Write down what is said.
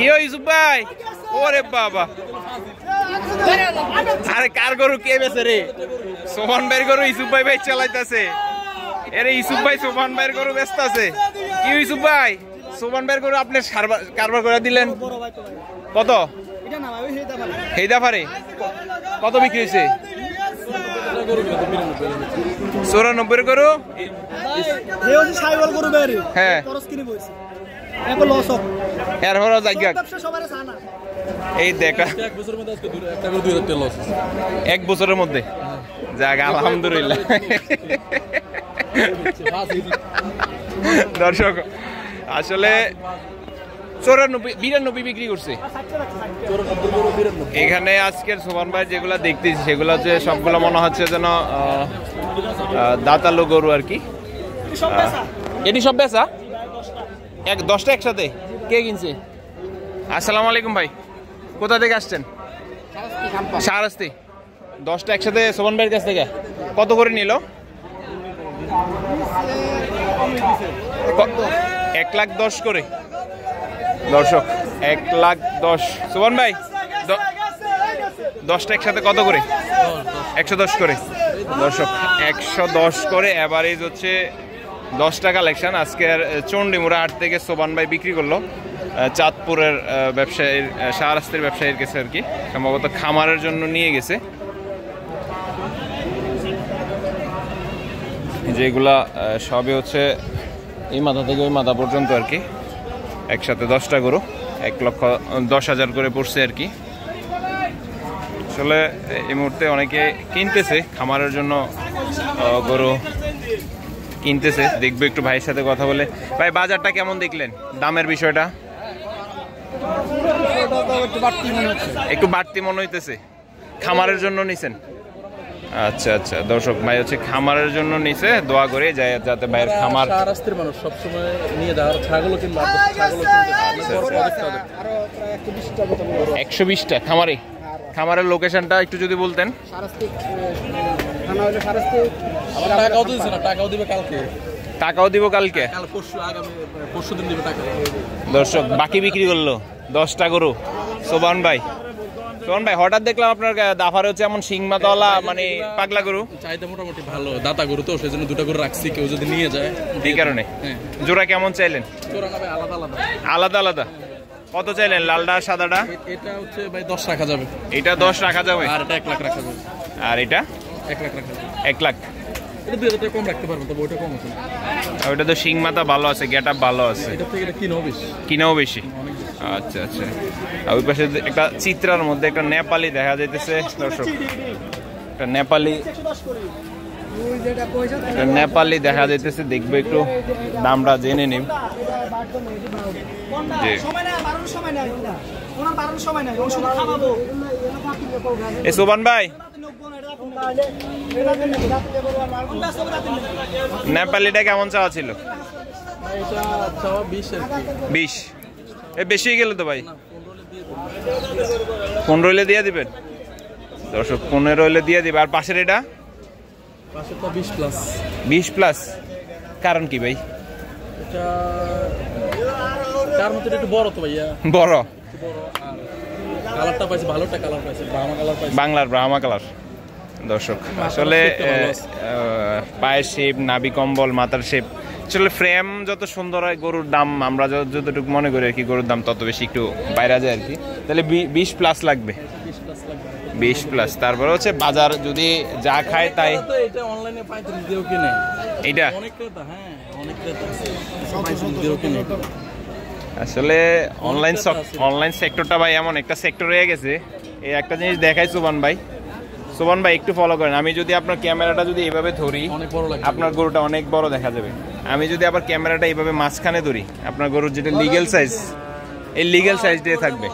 কি ইউসুফ ভাই? ওরে বাবা, আরে কার গরু কে বেছে রে? সোমান ভাইয়ের গরু ইউসুফ ভাই ভাই চালাইতেছে। এরে ইউসুফ ভাই সোমান ভাইয়ের গরু ব্যস্ত আছে। কি ইউসুফ ভাই, সোমান ভাইয়ের গরু আপনি কারবার করে দিলেন কত? হেইদাফারে কত বিক্রি হয়েছে? 94 গরু। হ্যাঁ এই দেখা এক বছরের মধ্যে যাক আলহামদুলিল্লাহ। দর্শক আসলে 94 বিক্রি করছে এখানে। আজকের সোমান ভাই যেগুলো দেখতেছি সেগুলো হচ্ছে সবগুলো মনে হচ্ছে যেন দাঁতালো গরু আর কি। এটি সব বেচা 10টা একসাথে? কে কিনছে? আসসালামু আলাইকুম ভাই, কোথা থেকে আসছেন? শাহরাস্তি। 10টা একসাথে সোমান ভাইয়ের কাছ থেকে কত করে নিল? 1,10,000 করে। দর্শক 1,10,000। সোমান ভাই 10টা একসাথে কত করে? 110 করে। দর্শক 110 করে এভারেজ হচ্ছে 10টা কালেকশন। আজকের চণ্ডীমুড়া হাট থেকে সোমান ভাই বিক্রি করলো চাঁদপুরের ব্যবসায়ীর, শাহরাস্তির ব্যবসায়ীর কাছে আর কি, সম্ভবত খামারের জন্য নিয়ে গেছে। যেগুলা সবই হচ্ছে এই মাথা থেকে ওই মাথা পর্যন্ত আর কি, একসাথে 10টা গরু 1,10,000 করে পড়ছে আর কি। আসলে এই মুহূর্তে অনেকে কিনতেছে খামারের জন্য গরু কিনতেছে। দেখবো একটু ভাইয়ের সাথে কথা বলে। ভাই বাজারটা কেমন দেখলেন? দামের বিষয়টা একটু বাড়তি মনে হইতেছে। খামারের জন্য নিছেন? আচ্ছা আচ্ছা। দর্শক ভাই হচ্ছে খামারের জন্য নিছে, দোয়া করে যায় যাতে ভাইয়ের খামার। শাহরাস্তির মানুষ সব সময় নিয়ে যাওয়ার ছাগলও কিনবা, ছাগলও কিনতে 120টা খামারে। খামারের লোকেশনটা একটু যদি বলতেন। টাকাও দিব কালকে, পরশুদিন দিব টাকা। দর্শক বাকি বিক্রি করলো 10টা গরু সোবান ভাই। সোবান ভাই হঠাৎ দেখলাম আপনার দাফারে হচ্ছে এমন সিংমাতলা, মানে পাগলা গরু। চাইতে মোটামুটি ভালো দাতা গরু তো, সেই জন্য 2টা গরু রাখছি, কেউ যদি নিয়ে যায় এই কারণে। জোড়া কেমন চাইলেন? জোড়া না ভাই আলাদা আলাদা। আলাদা আলাদা কত চাইলেন? লালটা সাদাটা? এটা হচ্ছে ভাই 10 রাখা যাবে। এটা 10 রাখা যাবে। আর এটা 1 লাখ রাখা যাবে। আর এটা 1 লাখ রাখা যাবে। 1 লাখ। এটা 2,000 টাকা কম রাখতে পারবো, তবে ওটা কম আছে। ওটা তো শিং মাথা ভালো আছে, গেটআপ ভালো আছে। এটা থেকে এটা কিনাও বেশি। আচ্ছা আচ্ছা। আর ওই পাশে একটা চিত্রার মধ্যে একটা নেপালি দেখা যাইতেছে দর্শক, একটা নেপালি দেখা যাইতেছে। দেখবে একটু দামটা জেনে নিন। এ সোবান ভাই, নেপালিটা কেমন চাওয়া ছিল? 20। এ বেশি গেল তো ভাই। 15 হলে দিয়ে দিবেন? দর্শক 15 হলে দিয়ে দিবে। আর পাশের এটা 20 প্লাস। কারণ কি ভাই? তার মধ্যে একটু বড় তো ভাইয়া, বড়। কালারটা পাইছে, ভালো একটা কালার পাইছে, ব্রাহ্মা কালার পাইছে, বাংলার ব্রাহ্মা কালার। দর্শক আসলে পায়ের শেপ, নাভি কম্বল, মাথার শেপ, আসলে ফ্রেম যত সুন্দর হয় গরুর দাম আমরা যতটুকু মনে করি আর কি, গরুর দাম তত বেশি একটু বাইরে যায় আর কি। তাহলে 20 প্লাস লাগবে। 20 প্লাস। তারপরে হচ্ছে বাজার যদি যা খায় তাই। এটা অনলাইনে 35 দিয়েও কিনে। এটা অনেক ক্রেতা, হ্যাঁ অনেক ক্রেতা 35 দিয়েও কিনে। আসলে অনলাইন সেক্টরটা ভাই এমন একটা সেক্টর হয়ে গেছে। এই একটা জিনিস দেখাই সোবান ভাই, একটু ফলো করেন। আমি যদি আপনার ক্যামেরাটা যদি এইভাবে ধরি, আপনার গরুটা অনেক বড় দেখা যাবে। আমি যদি আবার ক্যামেরাটা এইভাবে মাঝখানে ধরি, আপনার গরুর যেটা লিগ্যাল সাইজ, এই লিগ্যাল সাইজ দিয়ে থাকবে।